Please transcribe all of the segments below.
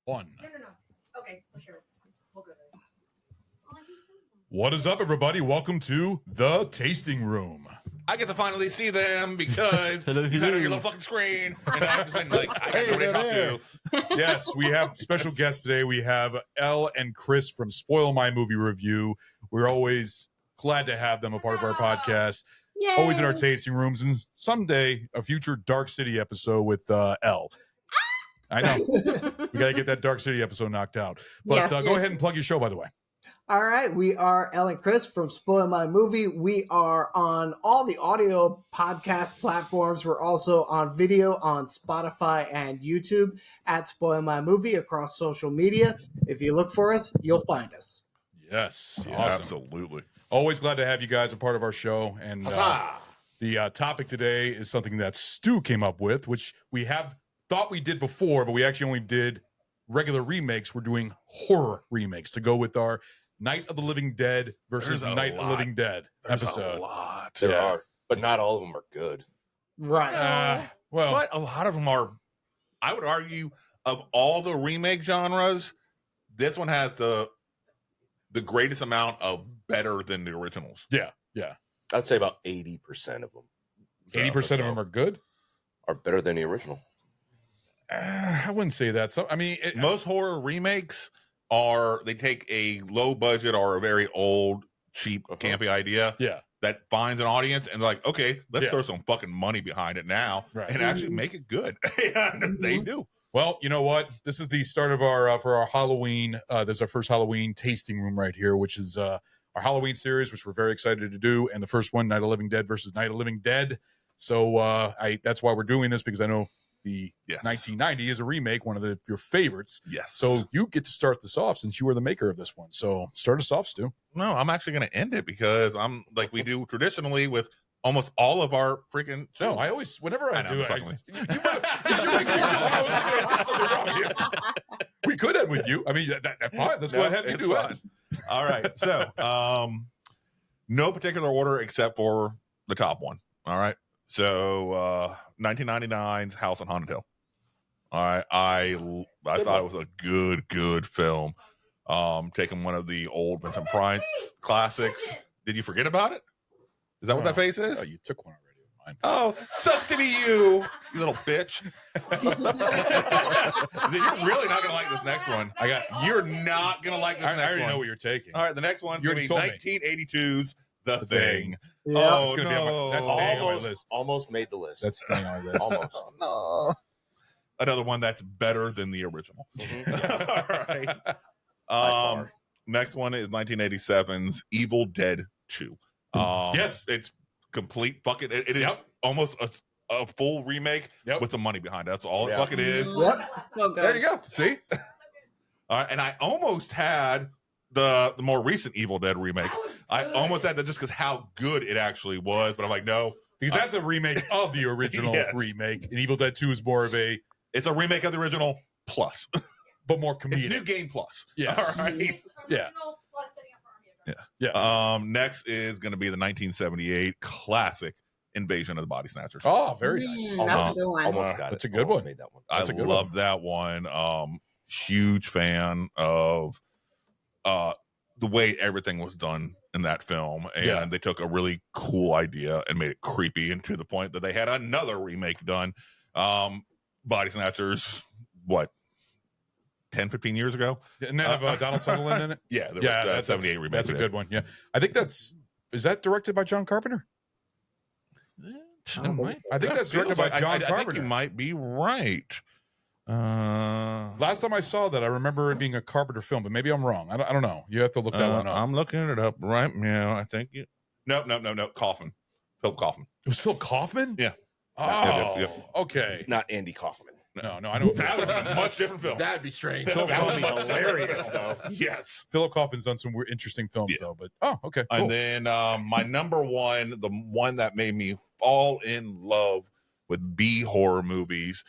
One. No. Okay, sure. We'll go there. What is up, everybody? Welcome to the tasting room. I get to finally see them because you got on your little fucking screen, and I've just been like, I got nobody to talk to. Yes, we have special guests today. We have Elle and Chris from Spoil My Movie Review. We're always glad to have them a part of our podcast. Yay. Always in our tasting rooms, and someday a future Dark City episode with Elle. I know. We got to get that Dark City episode knocked out. But Yes, go ahead and plug your show, by the way. All right, we are Elle and Chris from Spoil My Movie. We are on all the audio podcast platforms. We're also on video on Spotify and YouTube at Spoil My Movie across social media. If you look for us, you'll find us. Yes, Yeah, awesome. absolutely. Always glad to have you guys a part of our show. And the topic today is something that Stu came up with, which we have thought we did before, but we actually only did regular remakes. We're doing horror remakes to go with our Night of the Living Dead versus Night of the Living Dead episode. A lot. There are, but not all of them are good. Right. Well, But a lot of them are, I would argue, of all the remake genres, this one has the greatest amount of better than the originals. yeah. I'd say about 80% of them 80% of them are good. are better than the original. I wouldn't say that. So, I mean, Most horror remakes they take a low budget or a very old, cheap, campy idea yeah. that finds an audience and they're like, okay, let's Yeah. throw some fucking money behind it now and actually make it good. And they do. Well, you know what? This is the start of our for our Halloween. This is our first Halloween tasting room right here, which is our Halloween series, which we're very excited to do. And the first one, Night of the Living Dead versus Night of the Living Dead. So that's why we're doing this, because I know the 1990 is a remake, one of your favorites. Yes. So you get to start this off since you were the maker of this one. So start us off, Stu. No, I'm actually going to end it because I'm like we do traditionally with almost all of our freaking shows. No, I always, whenever I do it, we could end with you. I mean, that's fine. Let's go ahead and do it. All right. So, no particular order except for the top one. All right. So, 1999's House on Haunted Hill. All right. I thought it was a good film. Taking one of the old Vincent Price classics. Did you forget about it? Is that what that face is? Oh, you took one already of mine. Oh, sucks to be you little bitch. You're really not gonna like this next one. You're not gonna like this next one. I already know what you're taking. All right, the next one's gonna be 1982's The Thing. Yeah. Oh, It's gonna be on that's staying on my list. Almost made the list. That's staying on my list. Almost. No. Another one that's better than the original. All right. far. Next one is 1987's Evil Dead 2. Yes. It's complete fucking. It is almost a full remake with the money behind it. That's all it fucking is. Yep. So good. There you go. See? All right. And I almost had the more recent Evil Dead remake. I almost had that just because how good it actually was. But I'm like, no. Because that's a remake of the original remake. And Evil Dead 2 is more of it's a remake of the original plus. but more comedic. It's new game plus. Yes. All right. Yeah. Yeah. Next is going to be the 1978 classic Invasion of the Body Snatchers. Oh, very nice. That's a good one. Almost got That's it. a good Almost one. Made that one. I love that one. Huge fan of the way everything was done in that film. And they took a really cool idea and made it creepy, and to the point that they had another remake done. Body Snatchers, what? 10, 15 years ago. And then have Donald Sutherland in it? Yeah, That's 78 remake. That's a good one. Yeah. I think is that directed by John Carpenter? I think that's directed by John Carpenter. I think you might be right. Last time I saw that, I remember it being a Carpenter film, but maybe I'm wrong. I don't know. You have to look that one up. I'm looking it up right now. I think you. No. Kaufman. Philip Kaufman. It was Phil Kaufman? Yeah. Oh, Yep. Okay. Not Andy Kaufman. No, I know. That would be a much different film. That'd be strange. That would be hilarious, though. Yes. Philip Kaufman's done some weird, interesting films, though. But okay. Cool. And then my number one, the one that made me fall in love with B horror movies,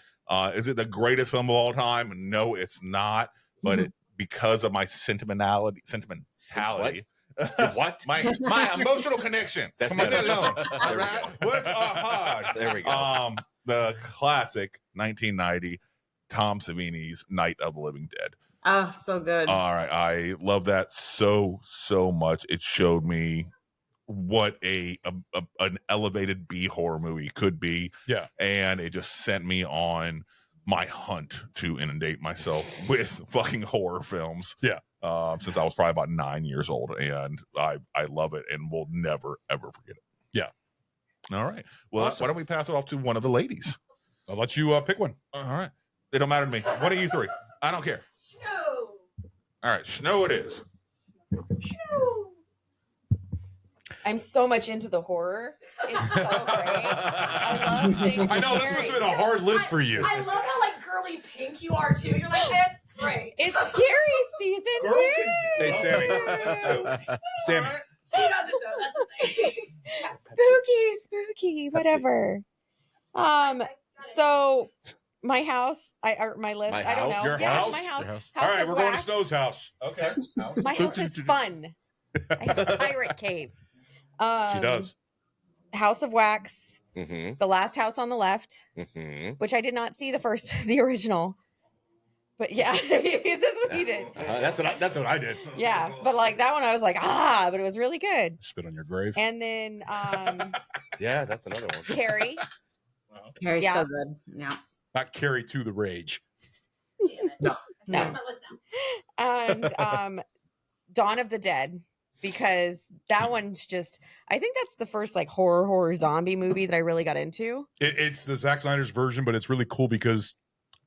is it the greatest film of all time? No, it's not. But because of my sentimentality. What? My emotional connection. That's Come on, better. alone. There we go. Words are hard. There we go. The classic 1990 Tom Savini's Night of the Living Dead. Oh, so good. All right, I love that so much. It showed me what an elevated B horror movie could be. Yeah. And it just sent me on my hunt to inundate myself with fucking horror films. Yeah. Since I was probably about 9 years old, and I love it and will never ever forget it. Yeah. All right. Well, Awesome. why don't we pass it off to one of the ladies? I'll let you pick one. All right. It don't matter to me. One of you three. I don't care. Snow. All right. Snow it is. Snow. I'm so much into the horror. It's so great. I love things. I know this must have been a hard list for you. I love how like girly pink you are too. You're like, that's great. It's scary season. Hey, Sammy. Sammy. She doesn't know. That's the thing. Spooky, whatever. So my house, my list. My I don't house? know. Your yeah, house? my house. Your house. All right, of we're going to wax. Snow's house. Okay. My house is fun. I have a pirate cave. She does. House of Wax, Mm-hmm. the last house on the left, Mm-hmm. which I did not see the original. But yeah, this is what he did. That's what I did. Yeah, but like that one, I was like, but it was really good. Spit on your grave. And then Yeah, that's another one. Carrie, Carrie's Yeah. so good. Yeah. Not carry to the rage. Damn it. No. That's No. my list now. and Dawn of the Dead, because that one's just, I think that's the first like horror zombie movie that I really got into. It's the Zack Snyder's version, but it's really cool because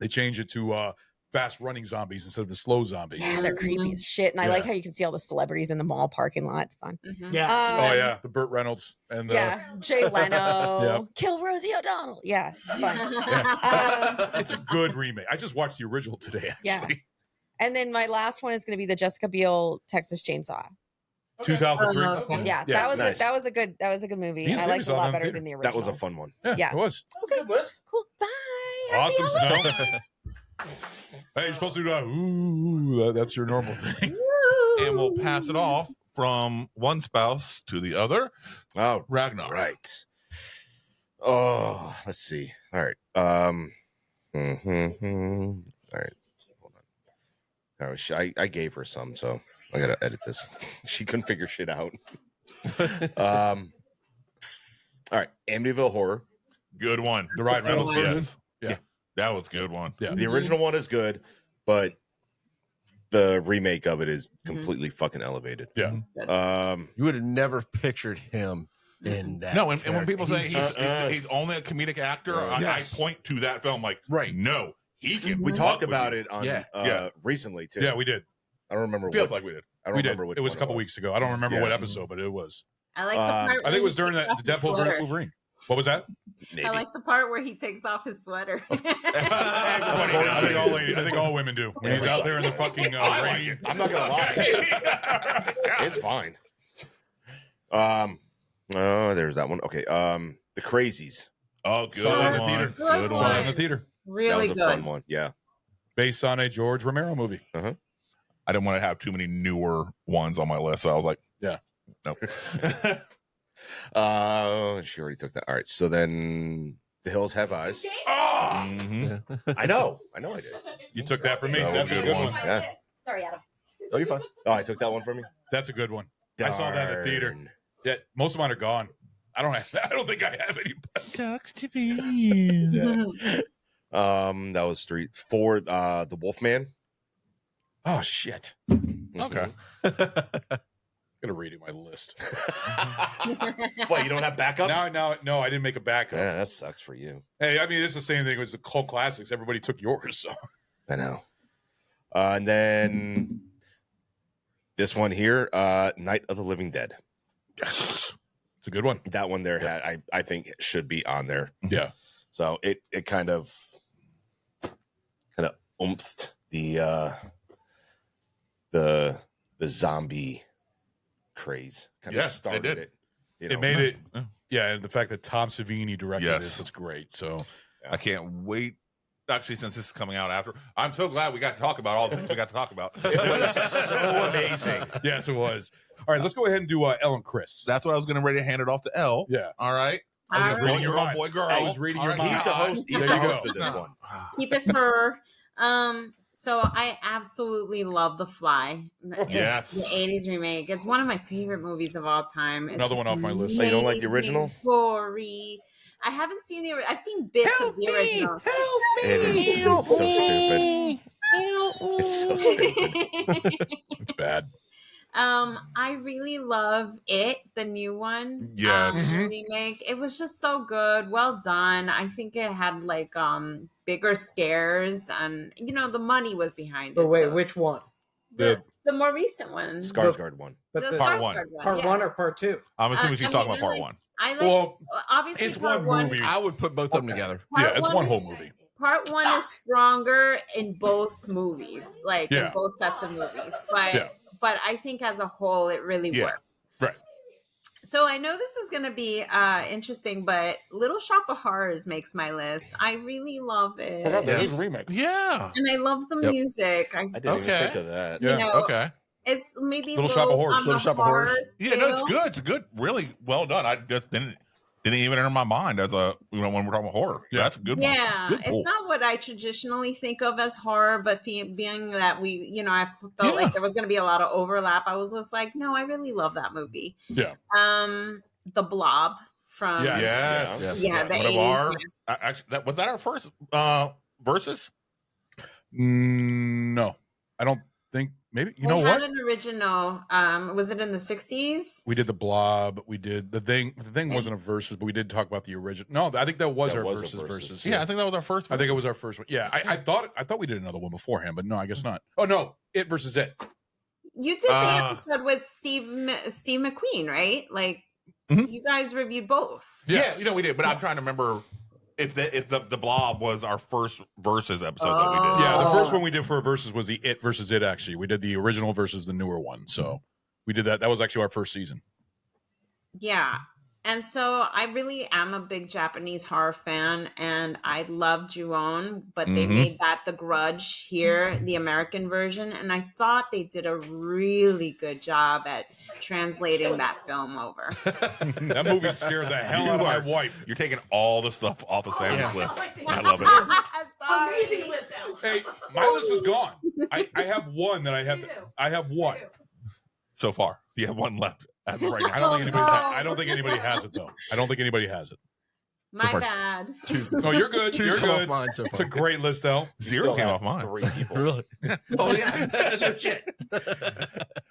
they change it to fast running zombies instead of the slow zombies. Yeah, they're creepy as shit. And I like Yeah. how you can see all the celebrities in the mall parking lot. It's fun. Mhm. Yeah. Oh yeah, the Burt Reynolds and the Yeah, Jay Leno, Yep. kill Rosie O'Donnell. Yeah, it's fun. it's a good remake. I just watched the original today. Yeah. Actually, And then my last one is going to be the Jessica Biel Texas Chainsaw. 2003. Oh, okay. Yeah, Yeah, that was a good movie. Me and I Sammy liked it saw a that lot in better theater. than the original. That was a fun one. Yeah, Yeah. it was Cool. Bye. Happy awesome. Snow. holidays. Hey, you're supposed to do that. Ooh, that's your normal thing. And we'll pass it off from one spouse to the other. Oh, Ragnar. all right. Oh, let's see. All right. All right. Hold on. I gave her some, so I gotta edit this. She couldn't figure shit out. All right. Amityville Horror. Good one. The Ryan Reynolds Yeah. version. Yeah. That was a good one. Yeah. The original one is good, but the remake of it is completely fucking elevated. Yeah. You would have never pictured him in that. No, and when people say character. he's only a comedic actor, I Yes. point to that film like, Right. no, he can. We fuck talked with about you. it on Yeah. recently too. Yeah, we did. I don't remember Feels what. like we did. I don't We did. remember which. It was a one couple weeks ago. I don't remember Yeah. what episode, but it was. I like the Um, part. I think it was during the Deadpool versus Wolverine. What was that? Maybe. I like the part where he takes off his sweater. I think all women do. When he's out there in the fucking I like rain. it. I'm not gonna lie. It's fine. Oh, there's that one. Okay. The Crazies. Oh, good Saw that in the one. theater. Good Saw that in one. the theater. That Really was a good. fun one. Yeah. Based on a George Romero movie. I didn't want to have too many newer ones on my list, so I was like, Yeah. no. She already took that. All right. So then The Hills Have Eyes. Oh! I know I did. You took that from me. That was That's a a good good one. one. Yeah. Sorry, Adam. Oh, you're fine. Oh, I took that one from you. That's a good one. I saw that in the theater. Darn. Yeah, most of mine are gone. I don't think I have any. Sucks to be you. That was 3. 4. The Wolfman. Oh shit. Mhm. Okay. Gotta read my list. What? You don't have backups? No, I didn't make a backup. Yeah, that sucks for you. Hey, I mean, it's the same thing as the cult classics. Everybody took yours, so I know. And then this one here, Night of the Living Dead. Yes. it's a good one. That one there, I think should be on there. Yeah. So it kind of oomphed the zombie craze. Kind Yeah, of it started did. it. You It know? made it. Yeah. Yeah, and the fact that Tom Savini directed Yes. it was great. So I can't wait. Actually, since this is coming out after, I'm so glad we got to talk about all the things we got to talk about. It was so amazing. yes, it was. All right, let's go ahead and do Elle and Chris. That's what I was getting ready to hand it off to Elle. Yeah. All right. I was All just right. reading your mind. Boy, girl. I was reading your All mind. He's the host. He's There the you go. host of this No. one. Keep it for. So I absolutely love The Fly. Yes. The 80s remake. It's one of my favorite movies of all time. It's Another just one off my list. So you don't like the amazing, original? Gory. I haven't seen I've seen bits of the original. It's so stupid. It's so stupid. It's bad. I really love it, the new one. Yes. Mhm. Remake. It was just so good. Well done. I think it had like bigger scares and the money was behind But it. wait, so- which one? the more recent one. Skarsgård one. But The the Part Skarsgård one. part yeah. one or part two? I'm assuming she's I talking mean, about part I one. I like Well, obviously it's part one movie. I would put both of them together. part Yeah, it's one whole movie. Part one is stronger in both movies, like in Yeah. both sets of movies. But Yeah. but I think as a whole, it really Yeah. works. Right. So I know this is going to be interesting, but Little Shop of Horrors makes my list. I really love it, Forgot that Yeah. is a remake. Yeah. and I love the Yep. music. I didn't Okay. even think of that. Yeah. Okay. It's maybe Little Shop of Horrors. on the Little Shop of Horrors. horror Yeah, no, it's scale. good. It's good. Really well done. I just didn't even enter my mind as a when we're talking about horror. Yeah. That's a good one. Yeah, Good it's pull. not what I traditionally think of as horror, but being that I felt Yeah. like there was going to be a lot of overlap. I was just like, no, I really love that movie. Yeah. The Blob from Yes. Yes. yeah, the One of 80s. our yeah. actually was that our first versus? No, I don't think. Maybe you know We what? had an original. Was it in the 60s? We did the Blob. We did the thing. The thing wasn't a versus, but we did talk about the original. No, I think that was That our was a versus. versus. Yeah, I think that was our first. I think it was our first one. Yeah, I thought we did another one beforehand, but no, I guess not. Oh no, It versus It. You did the episode with Steve McQueen, right? Like Mhm. you guys reviewed both. Yes. Yeah, we did. But I'm trying to remember if the Blob was our first versus episode that we did. Yeah, the Oh. first one we did for a versus was the It versus It. Actually, we did the original versus the newer one. So we did that. That was actually our first season. Yeah. And so I really am a big Japanese horror fan and I love Ju-on, but they Mhm. made that The Grudge here, the American version. And I thought they did a really good job at translating that film over. That movie scared the hell out of my wife. You're taking all the stuff off of Sam's Yeah. list. Oh, I love it. Sorry. Amazing list, Al. Hey, my list is gone. I have one that I have. You do. I have one. You do. So far, you have one left as of right now. I don't think anybody's. no. I don't think anybody has it though. I don't think anybody has it. My far. bad. No, you're good. Two's You're come off good. mine so It's far. a great list, though. Zero came off mine. 3 people. Really? Oh yeah, no shit.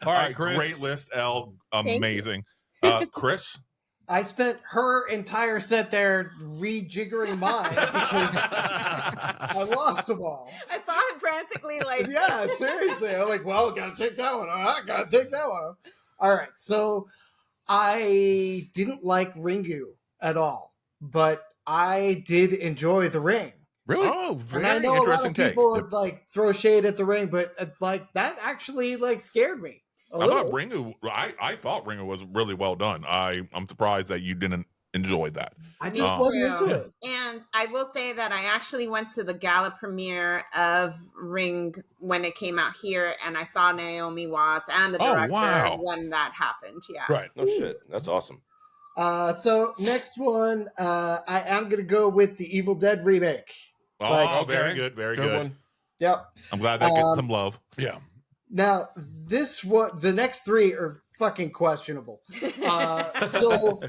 All right, Chris. great list, L. you. Amazing. Chris. I spent her entire set there rejiggering mine because I lost them all. I saw him frantically like Yeah, seriously. I'm like, well, gotta take that one. I gotta take that one. All right. So I didn't like Ringu at all, but I did enjoy The Ring. Really? Oh, And I very know a lot interesting of take. people would like throw shade at The Ring, but like that actually like scared me a I little. thought Ringu. I thought Ringu was really well done. I'm surprised that you didn't enjoy that. I just Oh. wasn't into True. it. And I will say that I actually went to the gala premiere of Ring when it came out here, and I saw Naomi Watts and the Oh, director wow. when that happened. Yeah. Right. No shit. That's awesome. So next one, I am gonna go with the Evil Dead remake. Oh, Like, very okay. good, very Good good. one. Yep. I'm glad that gets some love. Yeah. Now this one, the next three are fucking questionable. So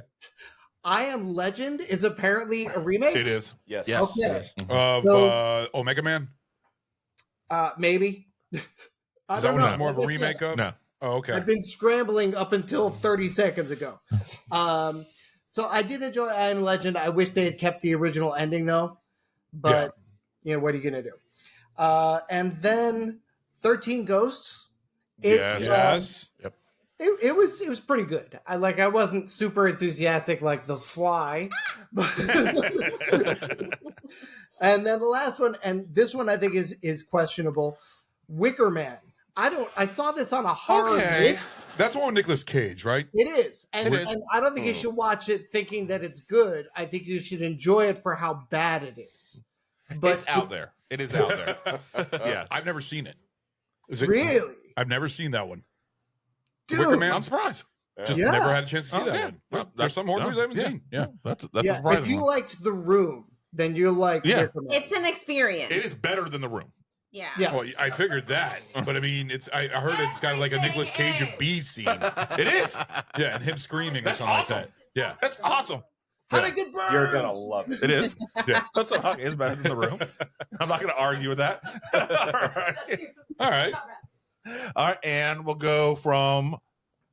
I Am Legend is apparently a remake. It is. Yes. Yes. Okay. it is. Of So- Omega Man. Maybe. I Is that don't one know. that's more of a Listen, remake of? No. Oh, okay. I've been scrambling up until 30 seconds ago. So I did enjoy I Am Legend. I wish they had kept the original ending though. But you know, what are you gonna do? And then 13 Ghosts. Yes. Yes. Yep. It was pretty good. I wasn't super enthusiastic like The Fly. But and then the last one, and this one I think is questionable. Wicker Man. I saw this on a horror list. That's one with Nicolas Cage, right? It is. And, It is. and I don't think you should watch it thinking that it's good. I think you should enjoy it for how bad it is. But It's out there. It is out there. Yeah. I've never seen it. Is it really? I've never seen that one. Dude, Wicker Man? I'm surprised. Just Yeah. never had a chance to see that Okay. one. Well, There's some horror movies I haven't yeah. seen. Yeah. That's Yeah, surprising. if you one. liked The Room, then you'll like Yeah. Wicker Man. It's an experience. It is better than The Room. Yeah. Yes. Well, I figured that, but I mean, I heard it's got like a Nicolas Cage and Bee scene. It is. Yeah, and him screaming or That's something awesome. like that. Yeah. That's awesome. Honey, good burns. You're gonna love it. It is. Yeah. That's what is better than The Room. I'm not going to argue with that. All right. All right. All right, and we'll go from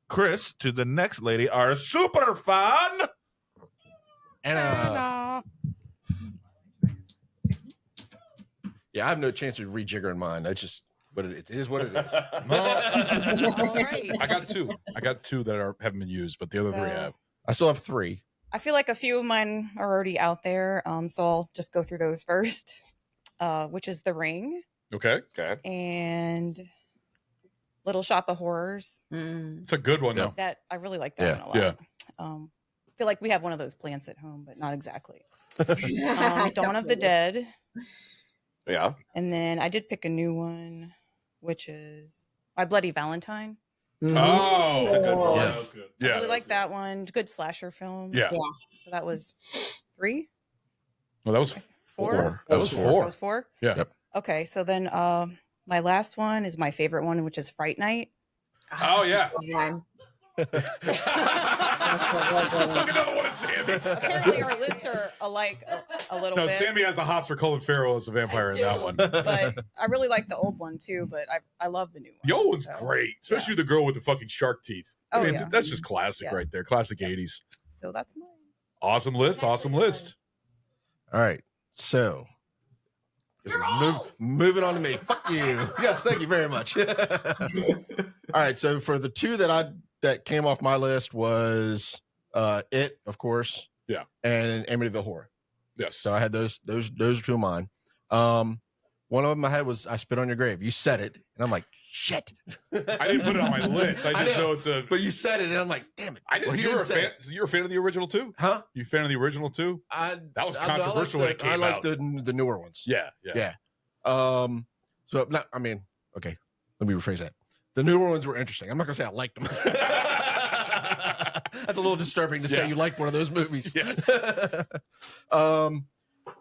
Chris to the next lady, our super fan. And yeah, I have no chance of rejiggering mine. That's just what it is. What it is. All right. I got two that haven't been used, but the other three have. I still have 3. I feel like a few of mine are already out there, so I'll just go through those first, which is The Ring Okay. Okay. and Little Shop of Horrors. Mm. It's a good one, though. That I really like that Yeah, one a lot. yeah. I feel like we have one of those plants at home, but not exactly. I Dawn of the don't Dead, Yeah. and then I did pick a new one, which is My Bloody Valentine. Mhm. Oh, It's a good one. Yes. I yeah. really like that one. Good slasher film. Yeah. So that was 3, Well, that was 4. That was That 4. was 4. Yeah. Yep. Okay, so then my last one is my favorite one, which is Fright Night. Oh, yeah. One. Let's look another one of Sammy's. Apparently, our lists are alike a little No, bit. Sammy has a hots for Colin Farrell as a vampire in that one. But I really like the old one too. But I love the new one. The old one's so. great, especially the girl with the fucking shark teeth. Oh, I mean, yeah. that's just classic Yeah. right there. Classic 80s. So that's mine. Awesome list. Awesome list. All right. So this is moving on to me. Fuck you. Yes, thank you very much. All right. So for the 2 that came off my list was It, of course. Yeah. And Amityville Horror. Yes. So I had those are 2 of mine. One of them I had was I Spit on Your Grave. You said it, and I'm like, shit. I didn't put it on my list. I just know it's a. But you said it, and I'm like, damn it. I didn't. Well, he You were a didn't say fan. it. So you're a fan of the original too? Huh? You a fan of the original too? That was controversial when it came I like out. the newer ones. Yeah. Yeah. So not, I mean, okay, let me rephrase that. The newer ones were interesting. I'm not gonna say I liked them. That's a little disturbing to say Yeah. you liked one of those movies. Yes. Another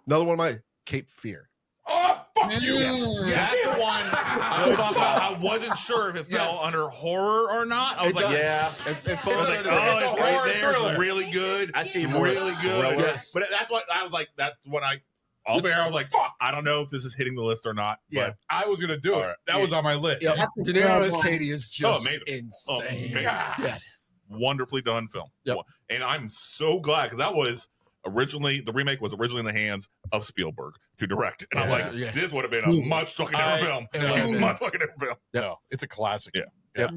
one of my Cape Fear. Oh, fuck you. That's the one I wasn't sure if it fell Yes. under horror or not. I was It like, does. Yeah. It I falls was like, under oh, the- It's a it's right horror there. thriller. It's really good. I see It's more really good. thriller. Yes. But that's what I was like. That's when I. All fair, I was like, fuck. I don't know if this is hitting the list or not. Yeah. But I was gonna do it. All right. That was on my list. Yep. That's a De Niro good as one. Katie is just amazing. insane. Amazing. Yes. wonderfully done film. Yep. And I'm so glad because that was originally the remake was originally in the hands of Spielberg to direct. And I'm like, Yeah. this would have been a much fucking different film. it would have been. Much fucking different film. Yep. No, it's a classic. Yeah. Yep.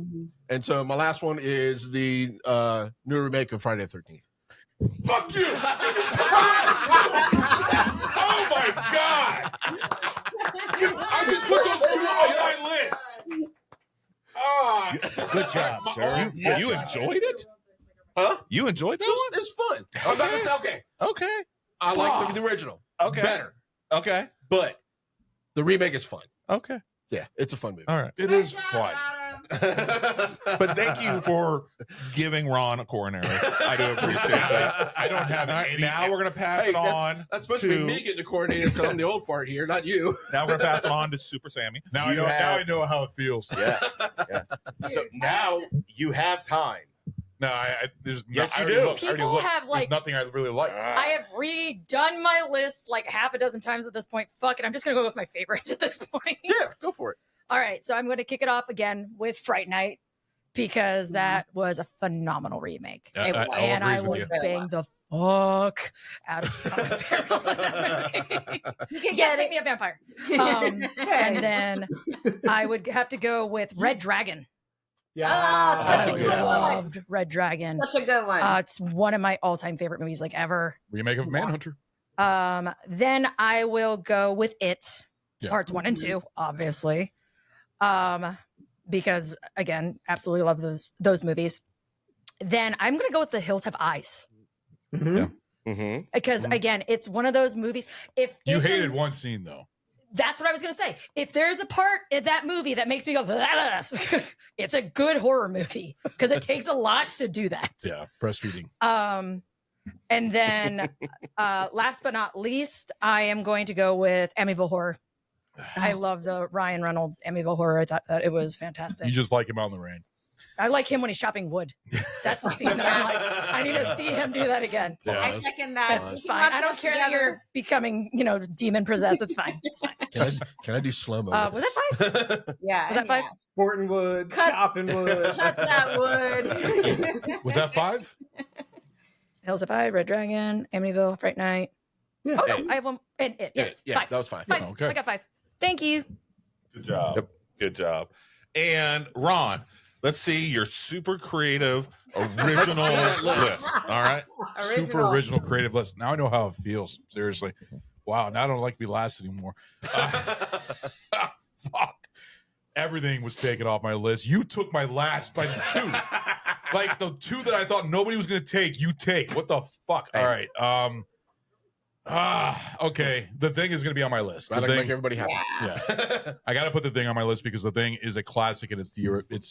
And so my last one is the new remake of Friday the 13th. Fuck you! You just took my list. Oh my god! I just put those two on my list. Ah, Good job, sir. You enjoyed it? Huh? You enjoyed that one? It's fun. I'm not gonna say okay. Okay. I like the original. Okay. Better. Okay. But the remake is fun. Okay. Yeah, it's a fun movie. All right. it is fun. But thank you for giving Ron a coronary. I do appreciate that. I don't have All right, any. now we're gonna pass Hey, it on. That's supposed to be me getting the coordinator because I'm the old fart here, not you. Now we're gonna pass it on to Super Sammy. Now I know. Now I know how it feels. Yeah. Yeah. So now you have time. No, there's. Yes, I you already do. looked. I already People looked. have, like- There's nothing I really liked. I have redone my list like half a dozen times at this point. Fuck it. I'm just going to go with my favorites at this point. Yeah, go for it. All right. So I'm going to kick it off again with Fright Night because that was a phenomenal remake. Yeah, I'll and agree I with would you. bang the fuck out of Colin Farrell. Yes, make me a vampire. And then I would have to go with Red Dragon. Yeah. Such a Oh, good yes. loved Red Dragon. Such a good one. It's one of my all-time favorite movies, like ever. Remake of Manhunter. Then I will go with It, Yeah. parts 1 and 2, obviously, because again, absolutely love those movies. Then I'm gonna go with The Hills Have Eyes Mhm. Mm-hmm. because again, it's one of those movies. If You it's hated one scene though. That's what I was going to say. If there's a part in that movie that makes me go, it's a good horror movie because it takes a lot to do that. Yeah, breastfeeding. And then last but not least, I am going to go with Amityville Horror. I love the Ryan Reynolds Amityville Horror. I thought that it was fantastic. You just like him out in the rain. I like him when he's chopping wood. That's the scene that I'm like, I need to see him do that again. I second that. That's fine. I don't care that you're becoming, demon possessed. It's fine. It's fine. Can I do slow mo? Was that 5? Yeah. Was that 5? Sporting wood, Cut- chopping wood. Cut that wood. Was that 5? Hills of Eye, Red Dragon, Amityville, Fright Night. Yeah. Oh, no, I have one. And it. Yes. Yeah, 5. that was 5. 5. Okay. I got 5. Thank you. Good job. Yep. Good job. And Ron, let's see your super creative original list. All right. Super original creative list. Now I know how it feels. Seriously. Wow. Now I don't like to be last anymore. Fuck. Everything was taken off my list. You took my last, like 2. Like the 2 that I thought nobody was going to take, you take. What the fuck? All right. Okay. The Thing is going to be on my list. Gotta The make Thing, everybody happy. yeah. I got to put The Thing on my list because The Thing is a classic and it's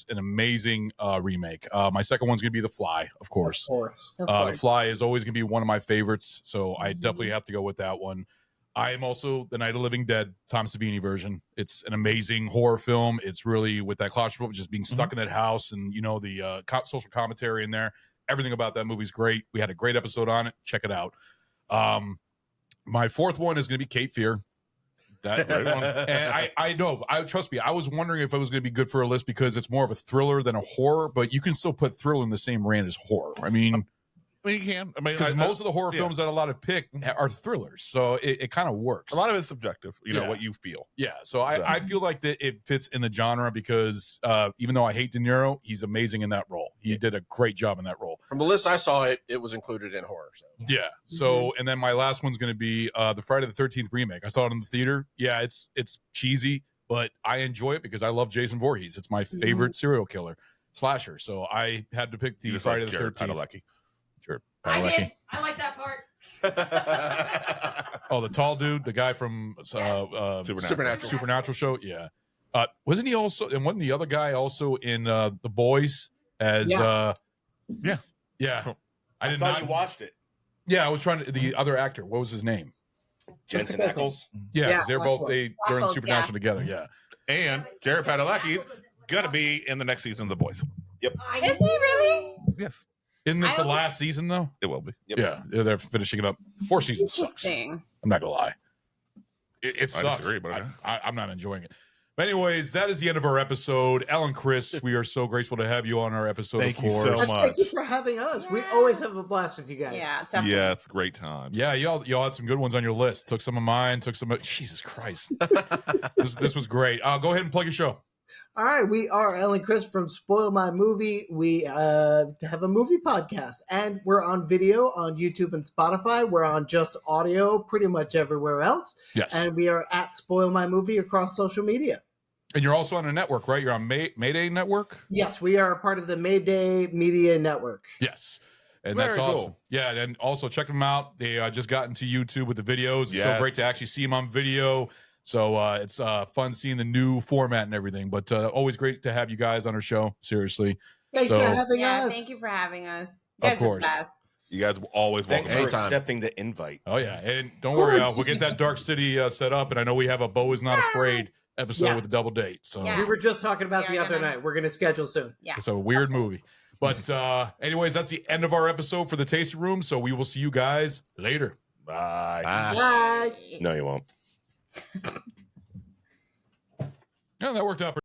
an amazing remake. My second one's going to be The Fly, of course. Of course. The Fly is always going to be one of my favorites, so I definitely have to go with that one. I am also the Night of the Living Dead, Tom Savini version. It's an amazing horror film. It's really with that claustrophobia, just being stuck in that house, and the social commentary in there. Everything about that movie is great. We had a great episode on it. Check it out. My fourth one is going to be Cape Fear. That right one. And I know. Trust me. I was wondering if it was going to be good for a list because it's more of a thriller than a horror, but you can still put thriller in the same range as horror. I mean, you can. I mean, because most of the horror films that a lot of pick are thrillers, so it kind of works. A lot of it's subjective. Yeah. What you feel. Yeah, so I feel like that it fits in the genre because even though I hate De Niro, he's amazing in that role. He did a great job in that role. From the list I saw, it was included in horror. So. Yeah. So and then my last one's going to be the Friday the 13th remake. I saw it in the theater. Yeah, it's cheesy, but I enjoy it because I love Jason Voorhees. It's my favorite serial killer slasher. So I had to pick the Friday the 13th. Sure. I did. I like that part. Oh, the tall dude, the guy from Supernatural show. Yeah. Wasn't he also, and wasn't the other guy also in The Boys as yeah. I did not. You watched it. Yeah, I was trying to, the other actor, what was his name? Jensen Ackles. Yeah, they're both they're in Supernatural together. Yeah. And Jared Padalecki's gonna be in the next season of The Boys. Yep. Is he really? Yes. Isn't this the last season though? It will be. Yep. Yeah, they're finishing it up. 4 seasons sucks. Interesting. I'm not gonna lie. It I sucks. disagree, but I'm not enjoying it. But anyways, that is the end of our episode. Ellen, Chris, we are so grateful to have you on our episode. Thank of you course. so much. Thank you for having us. We always have a blast with you guys. Yeah, definitely. Yeah, it's great times. Yeah, y'all had some good ones on your list. Took some of mine. Took some of Jesus Christ. this was great. Go ahead and plug your show. All right, we are Ellen Chris from Spoil My Movie. We have a movie podcast, and we're on video on YouTube and Spotify. We're on just audio pretty much everywhere else. Yes. And we are at Spoil My Movie across social media. And you're also on a network, right? You're on Mayday Network? Yes, we are part of the Mayday Media Network. Yes. And Very that's awesome. cool. Yeah, and also check them out. They just got into YouTube with the videos. It's so Yes. great to actually see them on video. So it's fun seeing the new format and everything. But always great to have you guys on our show. Seriously. Thanks So- for having Yeah, us. thank you for having us. Of You guys are the course. best. You guys will always Thanks welcome. for us. accepting the invite. Oh, yeah. And don't worry, course. we'll get that Dark City set up. And I know we have a Bo is Not Afraid episode Yes. with a double date. So Yeah. We were just talking about We the are other gonna- night. We're going to schedule soon. Yeah. it's a weird movie. But anyways, that's the end of our episode for the Tasting Room. So we will see you guys later. Bye. Bye. No, you won't. Yeah, that worked out.